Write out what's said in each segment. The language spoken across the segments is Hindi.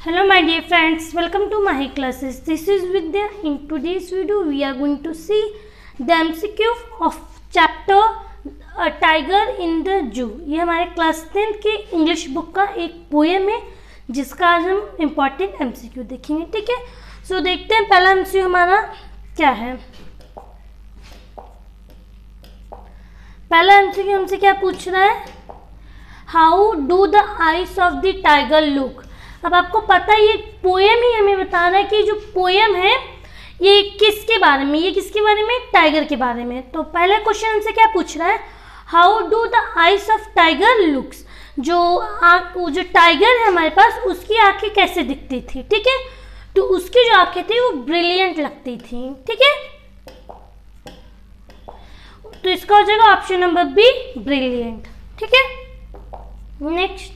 Hello my dear friends, welcome to my classes. This is Vidya. In today's video we are going to see the MCQ of chapter Tiger in the Zoo. ये हमारे क्लास 10 के इंग्लिश बुक का एक पोएम है जिसका आज हम इम्पॉर्टेंट MCQ देखेंगे, ठीक है। सो देखते हैं पहला MCQ हमारा क्या है। पहला MCQ हमसे क्या पूछ रहा है, how do the eyes of the tiger look. अब आपको पता है ये पोएम ही हमें बता रहा है कि जो पोएम है ये किसके बारे में, ये किसके बारे में, टाइगर के बारे में। तो पहला क्वेश्चन हमसे क्या पूछ रहा है, how do the eyes of tiger looks. जो टाइगर है हमारे पास उसकी आंखें कैसे दिखती थी, ठीक है। तो उसकी जो आंखें थी वो ब्रिलियंट लगती थी, ठीक है। तो इसका हो जाएगा ऑप्शन नंबर बी, ब्रिलियंट, ठीक है। Next,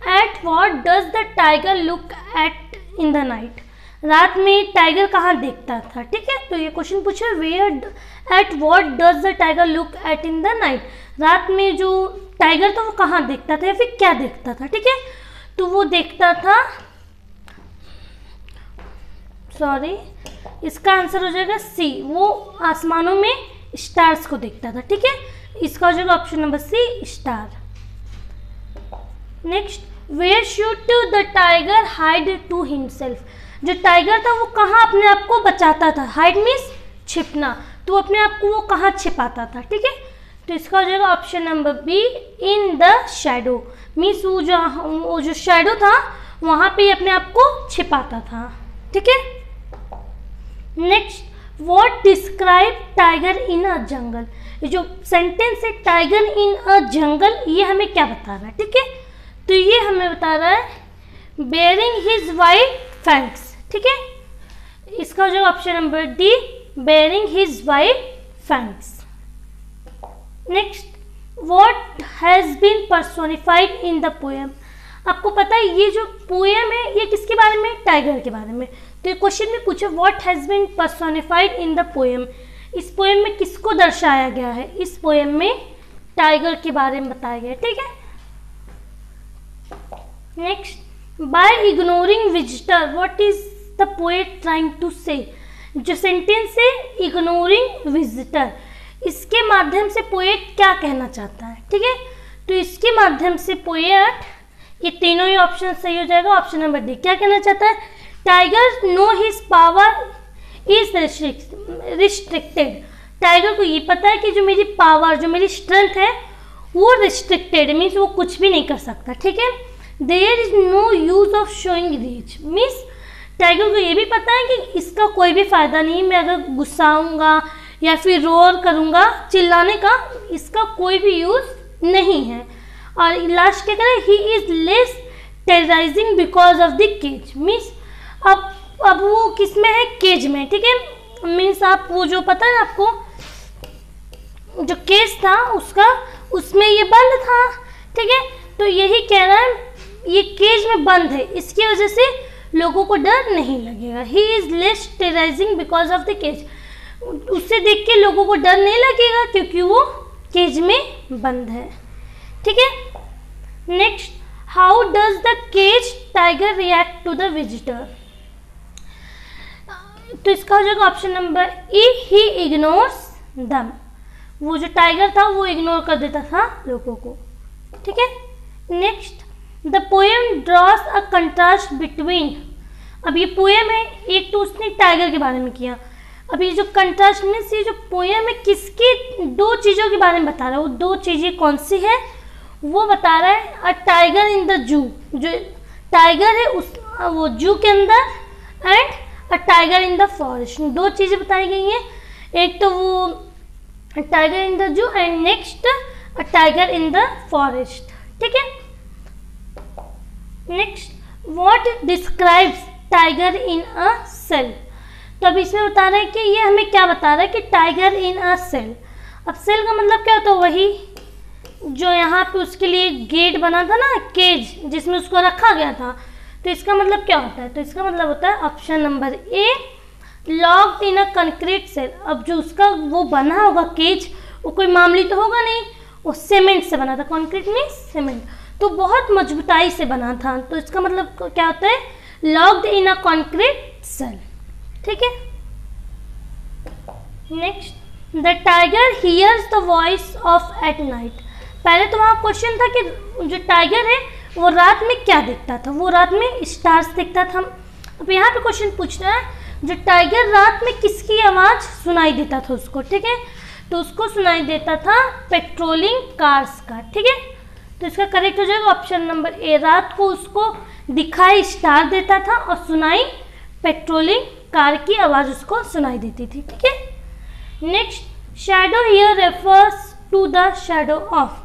at what does the tiger look at in the night. रात में टाइगर कहाँ देखता था, ठीक है। तो ये क्वेश्चन पूछा where at what does the tiger look at in the night. रात में जो टाइगर था वो कहाँ देखता था या फिर क्या देखता था, ठीक है। तो वो देखता था, सॉरी इसका आंसर हो जाएगा सी, वो आसमानों में स्टार्स को देखता था, ठीक है। इसका हो जाएगा option number C, star. Next, where should the tiger hide to himself. जो टाइगर था वो कहाँ अपने आप को बचाता था, हाइड मीन्स छिपना, तो अपने आप को वो कहाँ छिपाता था, ठीक है। तो इसका हो जाएगा option number B, in the shadow, means वो जो शैडो था वहाँ पे अपने आप को छिपाता था, ठीक है। Next, what describe tiger in a jungle. ये जो सेंटेंस है टाइगर इन अ जंगल, ये हमें क्या बता रहा है, ठीक है। तो ये हमें बता रहा है बेयरिंग हिज वाइट फैंक्स, ठीक है। इसका हो जाएगा option number D, baring his white fangs. Next, what has been personified in the poem. आपको पता है ये जो पोएम है ये किसके बारे में, टाइगर के बारे में। तो ये क्वेश्चन में पूछे what has been personified in the poem. इस पोएम में किसको दर्शाया गया है, इस पोएम में टाइगर के बारे में बताया गया है, ठीक है। Next, by ignoring visitor what is the poet trying to say. जो सेंटेंस है इग्नोरिंग विजिटर, इसके माध्यम से पोएट क्या कहना चाहता है, ठीक है। तो इसके माध्यम से पोएट, ये तीनों ही ऑप्शन सही हो जाएगा, ऑप्शन नंबर डी। क्या कहना चाहता है, tiger know his power is restricted. Tiger को ये पता है कि जो मेरी पावर, जो मेरी स्ट्रेंथ है वो रिस्ट्रिक्टेड, मीन्स वो कुछ भी नहीं कर सकता, ठीक है। There is no use of showing reach, means tiger को ये भी पता है कि इसका कोई भी फायदा नहीं, मैं अगर गुस्साऊंगा या फिर रोर करूंगा, चिल्लाने का इसका कोई भी यूज नहीं है। और लास्ट क्या करें, he is less terrorising because of the cage, means अब वो किस में है, केज में, ठीक है। मीन्स आप वो जो पता है आपको जो केज था उसका, उसमें ये बंद था, ठीक है। तो यही कह रहा है ये केज में बंद है, इसकी वजह से लोगों को डर नहीं लगेगा। He is less terrorising because of the cage, उससे देख के लोगों को डर नहीं लगेगा क्योंकि वो केज में बंद है, ठीक है। Next, how does the cage tiger react to the visitor. तो इसका हो जाएगा option number E, he ignores them. वो जो टाइगर था वो इग्नोर कर देता था लोगों को, ठीक है। Next, the poem draws a contrast between. अब ये पोएम है, एक तो उसने टाइगर के बारे में किया, अब ये जो कंट्रास्ट मीन्स ये जो पोएम है किसकी, दो चीज़ों के बारे में बता रहा है। वो दो चीज़ें कौन सी है वो बता रहा है, अ टाइगर इन द जू, जो टाइगर है उस वो जू के अंदर, and a tiger in the forest. दो चीज़ें बताई गई हैं, एक तो वो tiger in the zoo and next a tiger in the forest, ठीक है। Next, what describes tiger in a cell. तो अब इसमें बता रहे हैं कि ये हमें क्या बता रहा है कि टाइगर इन अ सेल। अब सेल का मतलब क्या होता है, वही जो यहाँ पे उसके लिए गेट बना था ना, केज जिसमें उसको रखा गया था। तो इसका मतलब क्या होता है, तो इसका मतलब होता है option number A, locked in a concrete cell. अब जो उसका वो बना होगा केज, वो कोई मामूली तो होगा नहीं, वो सीमेंट से बना था, कंक्रीट मीन्स सीमेंट, तो बहुत मजबूताई से बना था। तो इसका मतलब क्या होता है, locked in a concrete cell. ठीक है, next, the tiger hears the voice of at night. पहले तो वहाँ क्वेश्चन था कि जो टाइगर है वो रात में क्या देखता था, वो रात में स्टार्स देखता था। अब यहाँ पे क्वेश्चन पूछ रहा है जो टाइगर रात में किसकी आवाज़ सुनाई देता था उसको। ठीक है, तो उसको सुनाई देता था पेट्रोलिंग कार्स का। ठीक है, तो इसका करेक्ट हो जाएगा ऑप्शन नंबर ए, रात को उसको दिखाई स्टार देता था और सुनाई पेट्रोलिंग कार की आवाज़ उसको सुनाई देती थी। ठीक है, next, shadow here refers to the shadow of.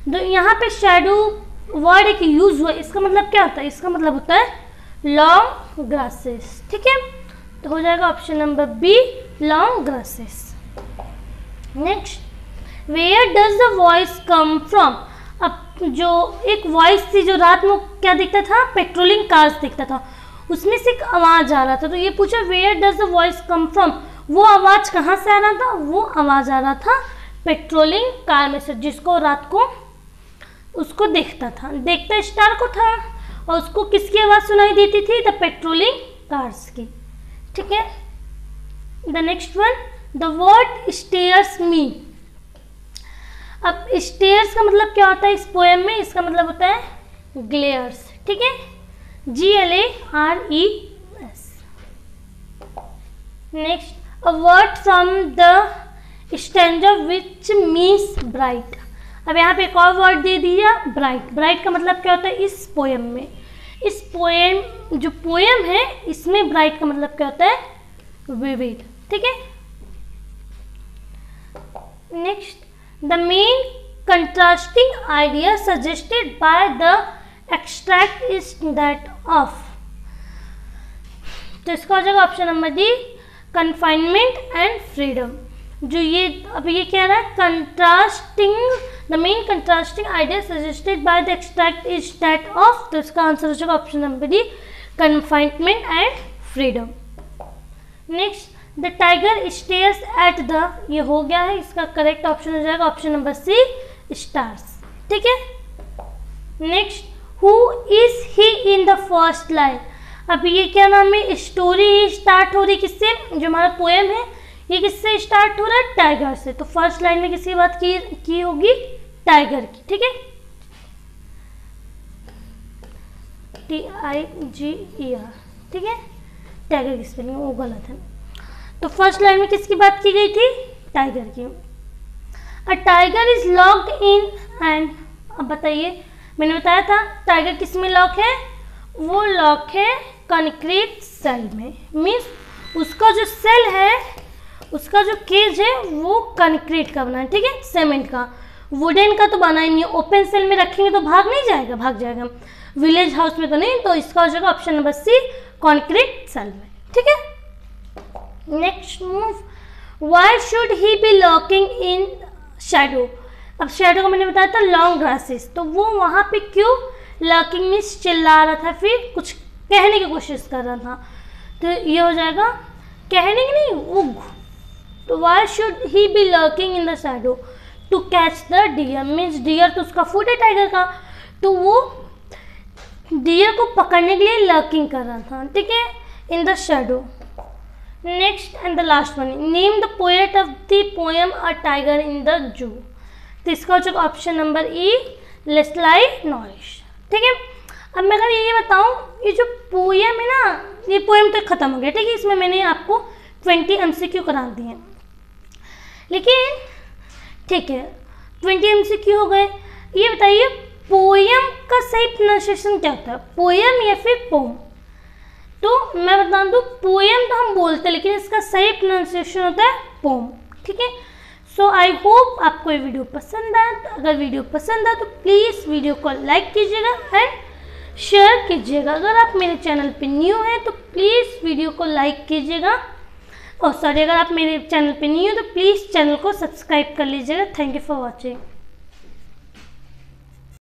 तो यहाँ पे शैडो वर्ड एक यूज हुआ, इसका मतलब क्या होता है, इसका मतलब होता है लॉन्ग ग्रासेस। ठीक है, तो हो जाएगा option number B, long grasses. Next, where does the voice come from. अब जो एक वॉइस थी जो रात में क्या दिखता था, पेट्रोलिंग कार्स दिखता था, उसमें से एक आवाज़ आ रहा था। तो ये पूछा where does the voice come from, वो आवाज़ कहाँ से आ रहा था, वो आवाज़ आ रहा था पेट्रोलिंग कार में से, जिसको रात को उसको देखता था, देखता स्टार को था और उसको किसकी आवाज़ सुनाई देती थी, द पेट्रोलिंग कार्स की। ठीक है, the next one, the word stares me. अब स्टेयर्स का मतलब क्या होता है इस पोएम में, इसका मतलब होता है ग्लेयर्स। ठीक है, GLARES। Next, a word from the stanza which means bright. अब यहाँ पे एक और वर्ड दे दिया ब्राइट। ब्राइट का मतलब क्या होता है इस पोएम में, इस पोएम जो पोएम है इसमें ब्राइट का मतलब क्या होता है, विविड। ठीक है, next, the main contrasting idea suggested by the extract is that of. तो इसका हो जाएगा option number D, confinement and freedom. जो ये अब ये कह रहा है contrasting, the main contrasting idea suggested by the extract is that of. तो इसका आंसर हो जाएगा option number D, confinement and freedom. Next, the tiger stairs at the, ये हो गया है, इसका करेक्ट ऑप्शन हो जाएगा ऑप्शन नंबर सी, स्टार्स। ठीक है, next, who is he in the first line. अब ये क्या नाम है, स्टोरी स्टार्ट हो रही किससे, जो हमारा पोएम है ये किससे स्टार्ट हो रहा है, टाइगर से। तो फर्स्ट लाइन में किसकी बात की होगी, टाइगर की। ठीक है, TIGER। ठीक है, टाइगर की स्पेलिंग वो गलत है। तो फर्स्ट लाइन में किसकी बात की गई थी, टाइगर की। A tiger is locked in and, अब बताइए मैंने बताया था टाइगर किस में लॉक है, वो लॉक है कंक्रीट सेल में। मीन्स उसका जो सेल है, उसका जो केज है वो कंक्रीट का बना है। ठीक है, सीमेंट का, वुडन का तो बना ही नहीं है। ओपन सेल में रखेंगे तो भाग नहीं जाएगा, भाग जाएगा। विलेज हाउस में तो नहीं, तो इसका हो जाएगा option number C, concrete cell में। ठीक है, next move, why should he be locking in shadow. अब शैडो का मैंने बताया था लॉन्ग ग्रासेस, तो वो वहाँ पे क्यों लॉकिंग मीन्स चिल्ला रहा था, फिर कुछ कहने की कोशिश कर रहा था। तो ये हो जाएगा कहने की नहीं, उग। तो why should he be lurking in the shadow to catch the deer, means deer तो उसका फूड है टाइगर का, तो वो डियर को पकड़ने के लिए लर्किंग कर रहा था। ठीक है, इन the shadow. Next and the last one, name the poet of the poem a tiger in the जू। तो इसका हो जाएगा ऑप्शन नंबर ई, लेस्लाई नॉरिस। ठीक है, अब मैं अगर ये बताऊँ, ये जो पोएम है ना, ये पोएम तो खत्म हो गया। ठीक है, इसमें मैंने आपको 20 MCQ करा दिए, लेकिन ठीक है 20 MCQ हो गए। ये बताइए पोएम का सही प्रोनाउंसिएशन क्या होता है, पोएम या फिर पोम। तो मैं बता दूँ, पोएम तो हम बोलते हैं, लेकिन इसका सही प्रोनाउंसिएशन होता है पोम। ठीक है, सो आई होप आपको ये वीडियो पसंद आया। अगर वीडियो पसंद आया तो प्लीज़ वीडियो को लाइक कीजिएगा एंड शेयर कीजिएगा। अगर आप मेरे चैनल पे न्यू हैं तो प्लीज़ वीडियो को लाइक कीजिएगा। और सॉरी, अगर आप मेरे चैनल पे न्यू हो तो प्लीज़ चैनल को सब्सक्राइब कर लीजिएगा। Thank you for watching.